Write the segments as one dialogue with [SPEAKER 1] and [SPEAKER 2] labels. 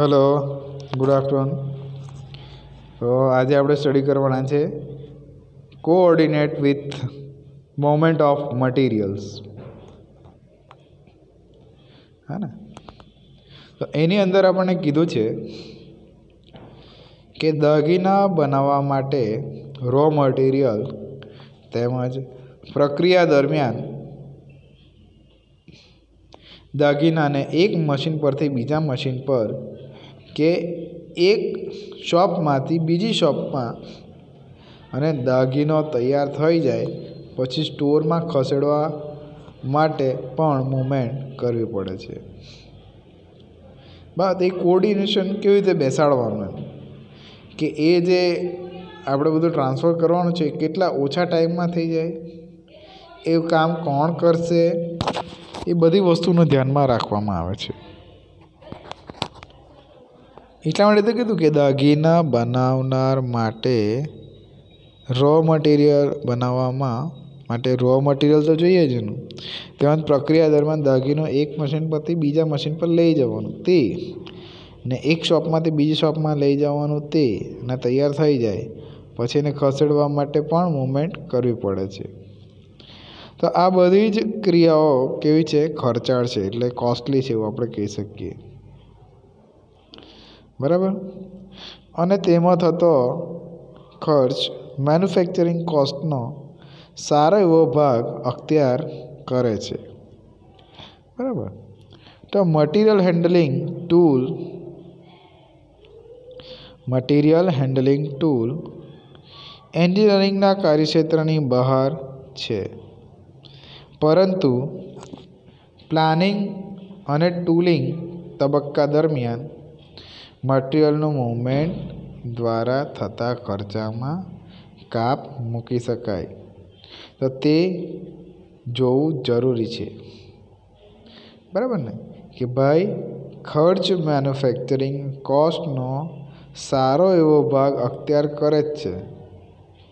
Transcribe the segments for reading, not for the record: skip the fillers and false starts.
[SPEAKER 1] Hello, good afternoon. તો આજે આપણે સ્ટડી કરવાના છે coordinate with moment of materials. હા ને, તો એની અંદર આપણને કીધું છે કે દાગીના બનાવવા માટે રો મટીરિયલ તેમજ પ્રક્રિયા દરમિયાન દાગીનાને એક મશીન પરથી બીજા મશીન પર કે એક શોપમાંથી બીજી શોપમાં અને દાગીનો તૈયાર થઈ જાય પછી સ્ટોરમાં ખસેડવા માટે પણ મૂવમેન્ટ કરવી પડે છે. બાદ એ કોઓર્ડિનેશન કેવી રીતે બેસાડવાનું કે એ જે આપણે બધું ટ્રાન્સફર કરવાનું છે કેટલા ઓછા ટાઈમમાં થઈ જાય, એ કામ કોણ કરશે, એ બધી વસ્તુનું ધ્યાનમાં રાખવામાં આવે છે. એટલા માટે તો કીધું કે દાગીના બનાવનાર માટે રો મટીરિયલ બનાવવામાં માટે રો મટીરિયલ તો જોઈએ જ એનું. તેમજ પ્રક્રિયા દરમિયાન દાગીનો એક મશીન પરથી બીજા મશીન પર લઈ જવાનું તે ને એક શોપમાંથી બીજી શોપમાં લઈ જવાનું તે ને તૈયાર થઈ જાય પછી એને ખસેડવા માટે પણ મૂવમેન્ટ કરવી પડે છે. તો આ બધી જ ક્રિયાઓ કેવી છે, ખર્ચાળ છે, એટલે કોસ્ટલી છે એવું આપણે કહી શકીએ. બરાબર. અને તેમાં થતો ખર્ચ મેન્યુફેક્ચરિંગ કોસ્ટનો સારો એવો ભાગ અખ્તિયાર કરે છે. બરાબર. તો મટીરિયલ હેન્ડલિંગ ટૂલ એન્જિનિયરિંગના કાર્યક્ષેત્રની બહાર છે, પરંતુ પ્લાનિંગ અને ટૂલિંગ તબક્કા દરમિયાન મટીરિયલનું મૂવમેન્ટ દ્વારા થતા ખર્ચામાં કાપ મૂકી શકાય. તો તે જોવું જરૂરી છે. બરાબર ને, કે ભાઈ ખર્ચ મેન્યુફેક્ચરિંગ કોસ્ટનો સારો એવો ભાગ અખ્તિયાર કરે જ છે.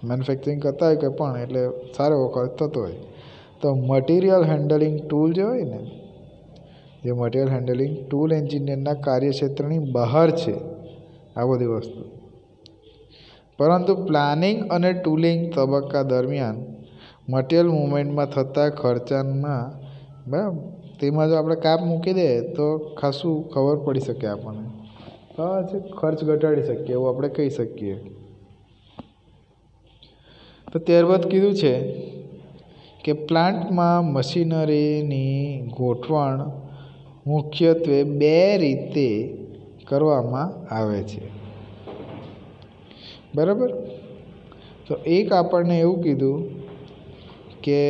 [SPEAKER 1] મેન્યુફેક્ચરિંગ કરતા હોય કે પણ એટલે સારો એવો ખર્ચ થતો હોય. તો મટીરિયલ હેન્ડલિંગ ટૂલ જે હોય ને, જે મટીરિયલ હેન્ડલિંગ ટૂલ એન્જિનિયરના કાર્યક્ષેત્રની બહાર છે આ બધી વસ્તુ, પરંતુ પ્લાનિંગ અને ટૂલિંગ તબક્કા દરમિયાન મટીરિયલ મૂવમેન્ટમાં થતા ખર્ચામાં બરાબર તેમાં જો આપણે કાપ મૂકી દઈએ તો ખાસું ખબર પડી શકે આપણને, ખર્ચ ઘટાડી શકીએ એવું આપણે કહી શકીએ. તો ત્યારબાદ કીધું છે કે પ્લાન્ટમાં મશીનરીની ગોઠવણ મુખ્યત્વે બે રીતે કરવામાં આવે છે. બરાબર. તો એક આપણને એવું કીધું કે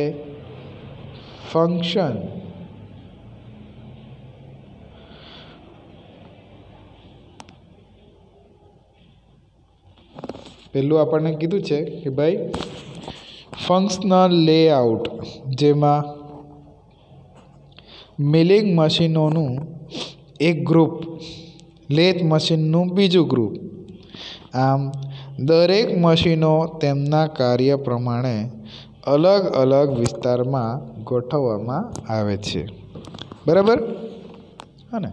[SPEAKER 1] ફંક્શન પહેલું આપણને કીધું છે કે ભાઈ ફંક્શનલ લેઆઉટ, જેમાં મિલિંગ મશીનોનું એક ગ્રુપ, લેથ મશીનનું બીજું ગ્રુપ, આમ દરેક મશીનો તેમના કાર્ય પ્રમાણે અલગ અલગ વિસ્તારમાં ગોઠવવામાં આવે છે. બરાબર. હા ને,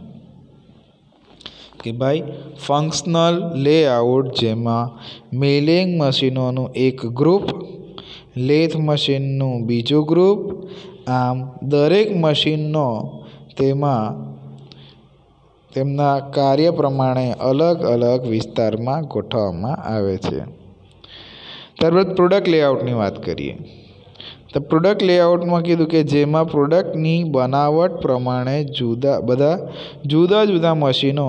[SPEAKER 1] કે ભાઈ ફંક્શનલ લેઆઉટ જેમાં મિલિંગ મશીનોનું એક ગ્રુપ, લેથ મશીનનું બીજું ગ્રુપ, આમ દરેક મશીનો તેમના કાર્ય પ્રમાણે અલગ અલગ વિસ્તારમાં ગોઠવવામાં આવે છે. ત્યારબાદ પ્રોડક્ટ લેઆઉટની વાત કરીએ. તો પ્રોડક્ટ લેઆઉટમાં કીધું કે જેમાં પ્રોડક્ટની બનાવટ પ્રમાણે બધા જુદા મશીનો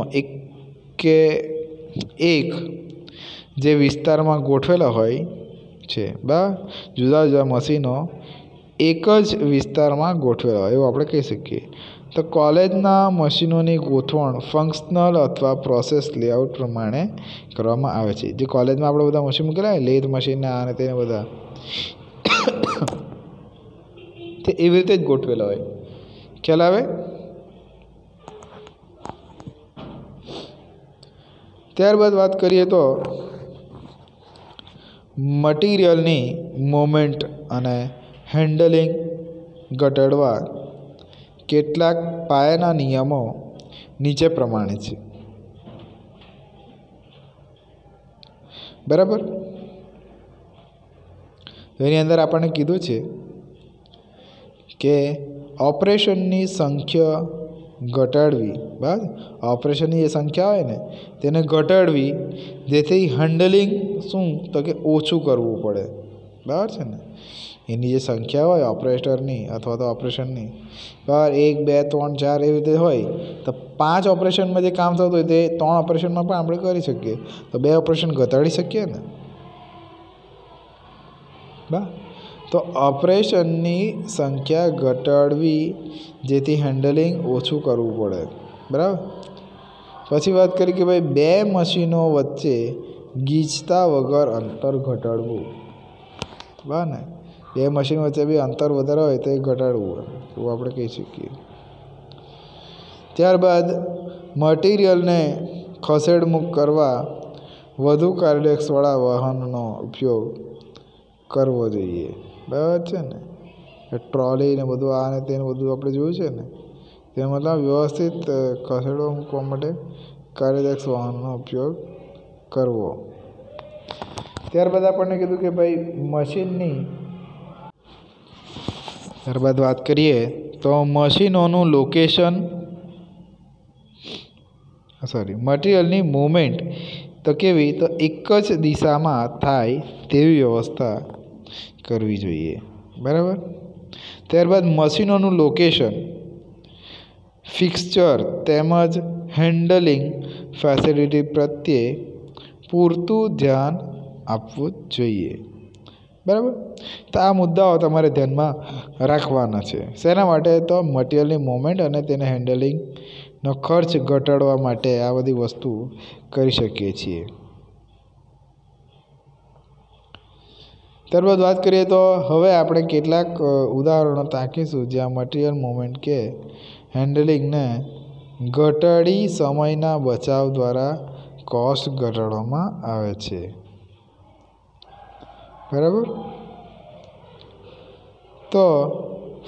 [SPEAKER 1] એક જે વિસ્તારમાં ગોઠવેલા હોય છે, જુદા મશીનો એક જ વિસ્તારમાં ગોઠવેલા હોય એવું આપણે કહી શકીએ. તો કોલેજના મશીનોની ગોઠવણ ફંક્શનલ અથવા પ્રોસેસ લેઆઉટ પ્રમાણે કરવામાં આવે છે. જે કોલેજમાં આપણે બધા મશીન મૂકેલા હોય, લેથ મશીન અને તેને બધા તે એવી રીતે જ ગોઠવેલા હોય. ખ્યાલ આવે? ત્યારબાદ વાત કરીએ તો મટીરિયલની મૂવમેન્ટ અને હેન્ડલિંગ ઘટાડવા કેટલાક પાયાના નિયમો નીચે પ્રમાણે છે. બરાબર. એની અંદર આપણને કીધું છે કે ઓપરેશનની સંખ્યા ઘટાડવી, બરાબર. ઓપરેશનની જે સંખ્યા હોય ને તેને ઘટાડવી, જેથી હેન્ડલિંગ શું તો કે ઓછું કરવું પડે, બરાબર છે ને. એની જે સંખ્યા હોય ઓપરેટરની અથવા તો ઓપરેશનની, બરાબર, 1 2 3 4 એવી રીતે હોય, તો 5 ઓપરેશનમાં જે કામ થતું હોય તે 3 ઓપરેશનમાં પણ આપણે કરી શકીએ, તો 2 ઓપરેશન ઘટાડી શકીએ ને, બરાબર. તો ઓપરેશનની સંખ્યા ઘટાડવી જેથી હેન્ડલિંગ ઓછું કરવું પડે, બરાબર. પછી વાત કરી કે ભાઈ 2 મશીનો વચ્ચે ગીચતા વગર અંતર ઘટાડવું, બરાબર ને. 2 મશીન વચ્ચે બી અંતર વધારે હોય તો એ ઘટાડવું, એવું આપણે કહી શકીએ. ત્યારબાદ મટીરિયલને ખસેડમુખ કરવા વધુ કાર્યક્ષવાળા વાહનનો ઉપયોગ કરવો જોઈએ, બરાબર છે ને. ટ્રોલી ને બધું આ ને તેને બધું આપણે જોયું છે ને, તે મતલબ વ્યવસ્થિત ખસેડવા મૂકવા માટે કાર્યદક્ષ વાહનનો ઉપયોગ કરવો. ત્યારબાદ આપણને કીધું કે ભાઈ મશીનની, ત્યારબાદ વાત કરીએ તો મશીનોનું લોકેશન, મટીરિયલની મૂવમેન્ટ તો કેવી, તો એક જ દિશામાં થાય તેવી વ્યવસ્થા કરવી જોઈએ, બરાબર. ત્યારબાદ મશીનોનું લોકેશન, ફિક્સચર તેમજ હેન્ડલિંગ ફેસિલિટી પ્રત્યે પૂરતું ધ્યાન આપવું જોઈએ, બરાબર. તો આ મુદ્દાઓ તમારે ધ્યાનમાં રાખવાના છે. શેના માટે, તો મટીરિયલની મૂવમેન્ટ અને તેને હેન્ડલિંગનો ખર્ચ ઘટાડવા માટે આ બધી વસ્તુ કરી શકીએ છીએ. ત્યારબાદ વાત કરીએ તો હવે આપણે કેટલાક ઉદાહરણો તાકીશું જ્યાં મટીરિયલ મૂવમેન્ટ કે હેન્ડલિંગને ઘટાડી સમયના બચાવ દ્વારા કોસ્ટ ઘટાડવામાં આવે છે, બરાબર. તો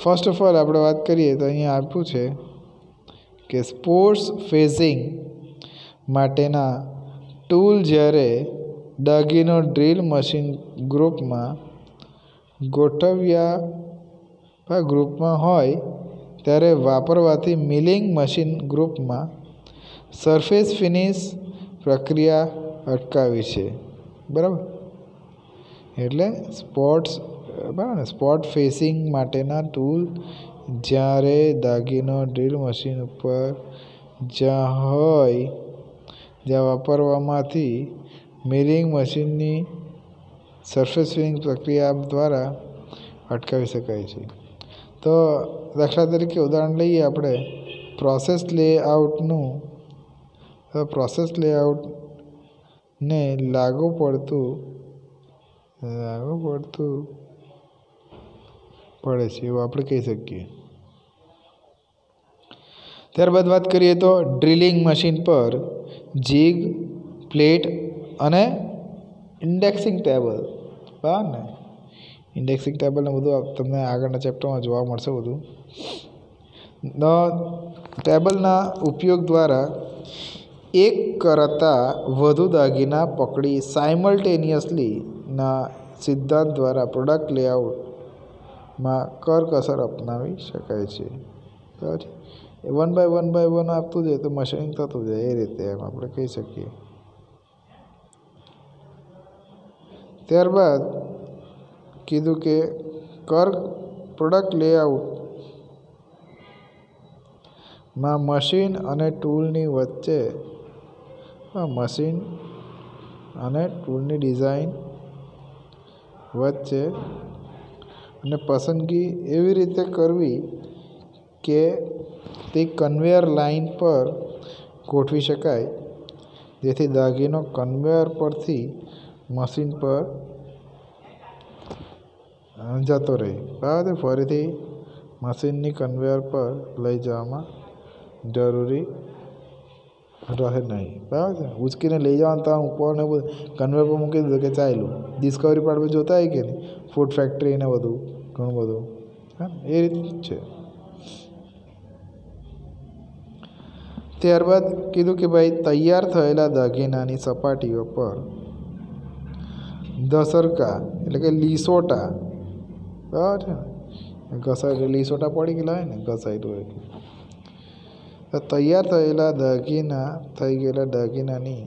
[SPEAKER 1] ફર્સ્ટ ઓફ ઓલ આપણે વાત કરીએ તો અહીંયા આપ્યું છે કે સ્પોર્ટ્સ ફેઝિંગ માટેના ટૂલ જ્યારે દાગીનો ડ્રીલ મશીન ગ્રુપમાં ગ્રુપમાં હોય ત્યારે વાપરવાથી મિલિંગ મશીન ગ્રુપમાં સરફેસ ફિનિશ પ્રક્રિયા અટકાવી છે, બરાબર. એટલે સ્પોટ ફેસિંગ માટેના ટૂલ જ્યારે દાગીનો ડ્રીલ મશીન ઉપર જ્યાં વાપરવામાંથી મિલિંગ મશીનની સરફેસ ફિનિશ પ્રક્રિયા દ્વારા અટકાવી શકાય છે. તો દાખલા તરીકે ઉદાહરણ લઈએ આપણે પ્રોસેસ લેઆઉટને લાગુ પડે છે એવું આપણે કહી શકીએ. ત્યારબાદ વાત કરીએ તો ડ્રિલિંગ મશીન પર જીગ, પ્લેટ અને ઇન્ડેક્સિંગ ટેબલ, બરાબર ને. ઇન્ડેક્સિંગ ટેબલ ને બધું તમને આગળના ચેપ્ટરમાં જોવા મળશે બધું. ટેબલના ઉપયોગ દ્વારા એક કરતાં વધુ દાગીના પકડી સાયમલ્ટેનિયસલીના સિદ્ધાંત દ્વારા પ્રોડક્ટ લેઆઉટમાં કરકસર અપનાવી શકાય છે, બરાબર. 1 બાય 1 આપતું જાય તો મશીનિંગ થતું જાય, એ રીતે એમ આપણે કહી શકીએ. ત્યારબાદ કીધું કે પ્રોડક્ટ લેઆઉટમાં મશીન અને ટૂલની ડિઝાઇન વચ્ચે અને પસંદગી એવી રીતે કરવી કે તે કન્વેયર લાઇન પર ગોઠવી શકાય, જેથી દાગીનો કન્વેયર પરથી મશીન પર જતો રહે, બરાબર. ફરીથી મશીનની કન્વેયર પર લઈ જવામાં જરૂરી રહે નહીં, બરાબર છે. ઉચકીને લઈ જવાનું તો ઉપરને બધું કન્વેયર પર મૂકી દીધું કે ચાલ્યું. ડિસ્કવરી પાર્ટ પર જોતા હોય કે નહીં, ફૂડ ફેક્ટરી ને બધું ઘણું બધું, હા, એ રીત છે. ત્યારબાદ કીધું કે ભાઈ તૈયાર થયેલા દાગીનાની સપાટીઓ પર ધસરકા એટલે કે લીસોટા, બરાબર છે ને, ઘસાય લીસોટા પડી ગયેલા હોય ને, ઘસાયેલું હોય. તો તૈયાર થયેલા દાગીનાની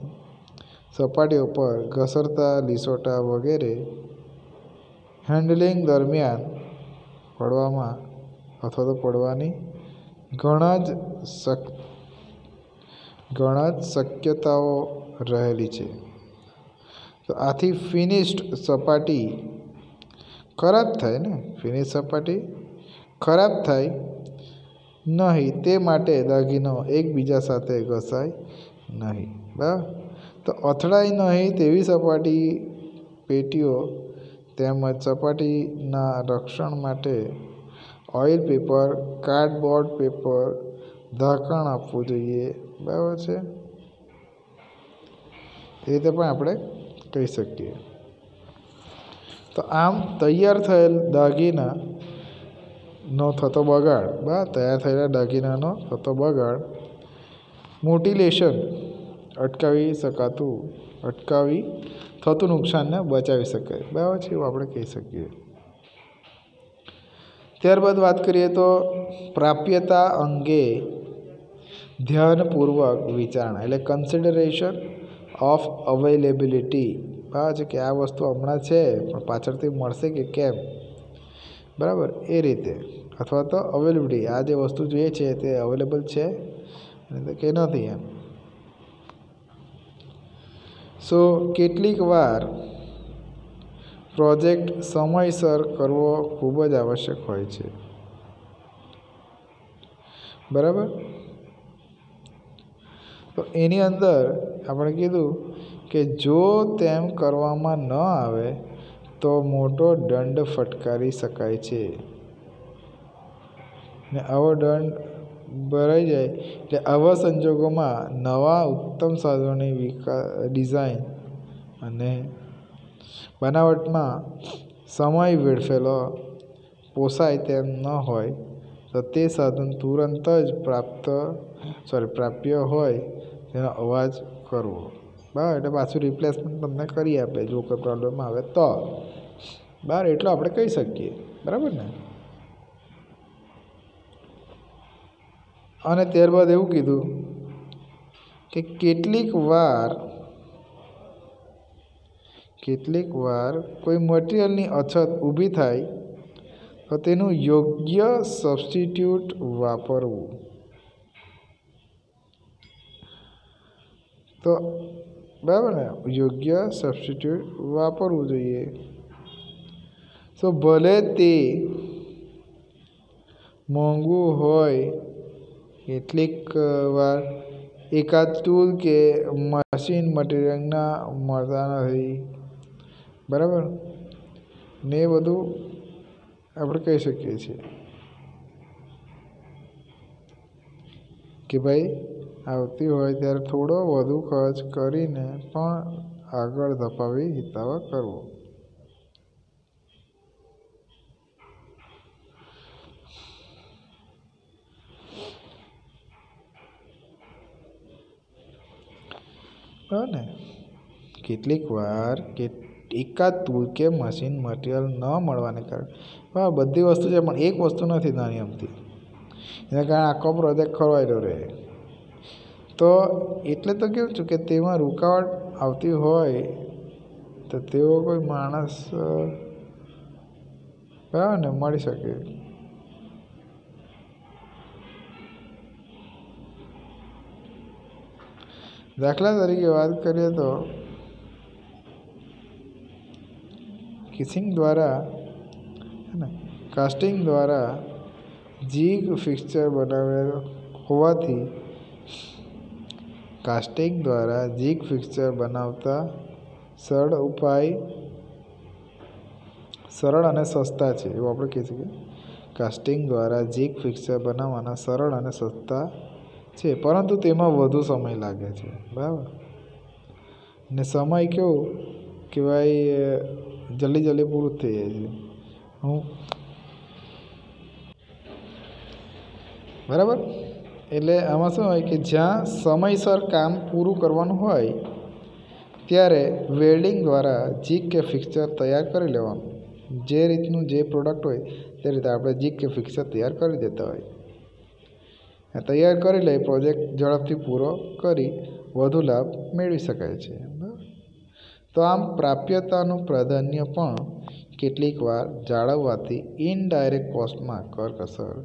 [SPEAKER 1] સપાટીઓ પર ઘસરતા લીસોટા વગેરે હેન્ડલિંગ દરમિયાન પડવામાં અથવા તો પડવાની ઘણા જ શક્યતાઓ રહેલી છે. તો આથી ફિનિશ્ડ સપાટી ખરાબ થાય ને, ફિનિશ સપાટી ખરાબ થાય નહીં તે માટે દાગીનો એકબીજા સાથે ઘસાય નહીં. બરાબર. તો અથડાય નહીં તેવી સપાટી પેટીઓ તેમજ સપાટીના રક્ષણ માટે ઓઇલ પેપર, કાર્ડબોર્ડ પેપર ઢાંકણ આપવું જોઈએ. બરાબર છે. એ રીતે પણ આપણે કહી શકીએ. તો આમ તૈયાર થયેલ દાગીનાનો થતો બગાડ, બરાબર, તૈયાર થયેલા દાગીનાનો થતો બગાડ મોટિલેશન અટકાવી થતું નુકસાનને બચાવી શકાય. બરાબર છે, એવું આપણે કહી શકીએ. ત્યારબાદ વાત કરીએ તો પ્રાપ્યતા અંગે ધ્યાનપૂર્વક વિચારણા એટલે કન્સિડરેશન ઓફ અવેલેબિલિટી. બરાબર છે કે આ વસ્તુ હમણાં છે પણ પાછળથી મળશે કે કેમ, બરાબર, એ રીતે. અથવા તો અવેલેબિલિટી, આ જે વસ્તુ જોઈએ છે તે અવેલેબલ છે કે નથી એમ. સો કેટલીક વાર પ્રોજેક્ટ સમયસર કરવો ખૂબ જ આવશ્યક હોય છે. બરાબર. તો એની અંદર આપણે કીધું કે જો તેમ કરવામાં ન આવે તો મોટો દંડ ફટકારી શકાય છે. ને આવો દંડ ભરાઈ જાય એટલે આવા સંજોગોમાં નવા ઉત્તમ સાધનોની ડિઝાઇન અને બનાવટમાં સમય વેડફેલો પોસાય તેમ ન હોય તો તે સાધન તુરંત જ પ્રાપ્ય હોય તેનો અવાજ કરવો. બરાબર. એટલે પાછું રિપ્લેસમેન્ટ તમને કરી આપે જો કોઈ પ્રોબ્લેમ આવે તો. બરાબર. એટલું આપણે કહી શકીએ. બરાબર ને. અને ત્યારબાદ એવું કીધું કે કેટલીક વાર કોઈ મટીરિયલની અછત ઊભી થાય તો તેનું યોગ્ય સબસ્ટિટ્યૂટ વાપરવું. તો બરાબર ને, યોગ્ય સબસ્ટિટ્યૂટ વાપરવું જોઈએ. તો ભલે તે મોંઘું હોય, કેટલીક વાર એકાદ ટૂલ કે મશીન મટીરિયલના મળતા નથી. બરાબર ને, એ બધું આપણે કહી શકીએ છીએ કે ભાઈ આવતી હોય ત્યારે થોડો વધુ ખર્ચ કરીને પણ આગળ ધપાવી હિતાવ કરવો. ને કેટલીક વાર એકાદ ટૂલ કે મશીન મટીરિયલ ન મળવાને કારણે બધી વસ્તુ છે પણ એક વસ્તુ નથી નાની અમથી, એના કારણે આખો પ્રોજેક્ટ ખોરવાયેલો રહે. તો એટલે તો કેવું છું કે તેમાં રૂકાવટ આવતી હોય તો તેવો કોઈ માણસ બરાબર ને મળી શકે. દાખલા તરીકે વાત કરીએ તો કાસ્ટિંગ દ્વારા જીગ ફિક્સર બનાવેલ હોવાથી બનાવતા સરળ અને સસ્તા છે એવું આપણે કહી શકીએ. કાસ્ટિંગ દ્વારા જીગ ફિક્સર બનાવવાના સરળ અને સસ્તા છે, પરંતુ તેમાં વધુ સમય લાગે છે. બરાબર ને, સમય કેવું કે ભાઈ જલ્દી પૂરું થઈ જાય છે. બરાબર. એટલે આમાં શું હોય કે જ્યાં સમયસર કામ પૂરું કરવાનું હોય ત્યારે વેલ્ડિંગ દ્વારા જીગ કે ફિક્સચર તૈયાર કરી લેવાનું. જે રીતનું જે પ્રોડક્ટ હોય તે રીતે આપણે જીગ કે ફિક્સચર તૈયાર કરી દેતા હોય. તૈયાર કરી લઈ પ્રોજેક્ટ ઝડપથી પૂરો કરી વધુ લાભ મેળવી શકાય છે. તો આમ પ્રાપ્યતાનું પ્રાધાન્ય પણ કેટલીક વાર જાળવવાથી ઇનડાયરેક્ટ કોસ્ટમાં કરકસર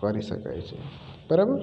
[SPEAKER 1] કરી શકાય છે. બરાબર.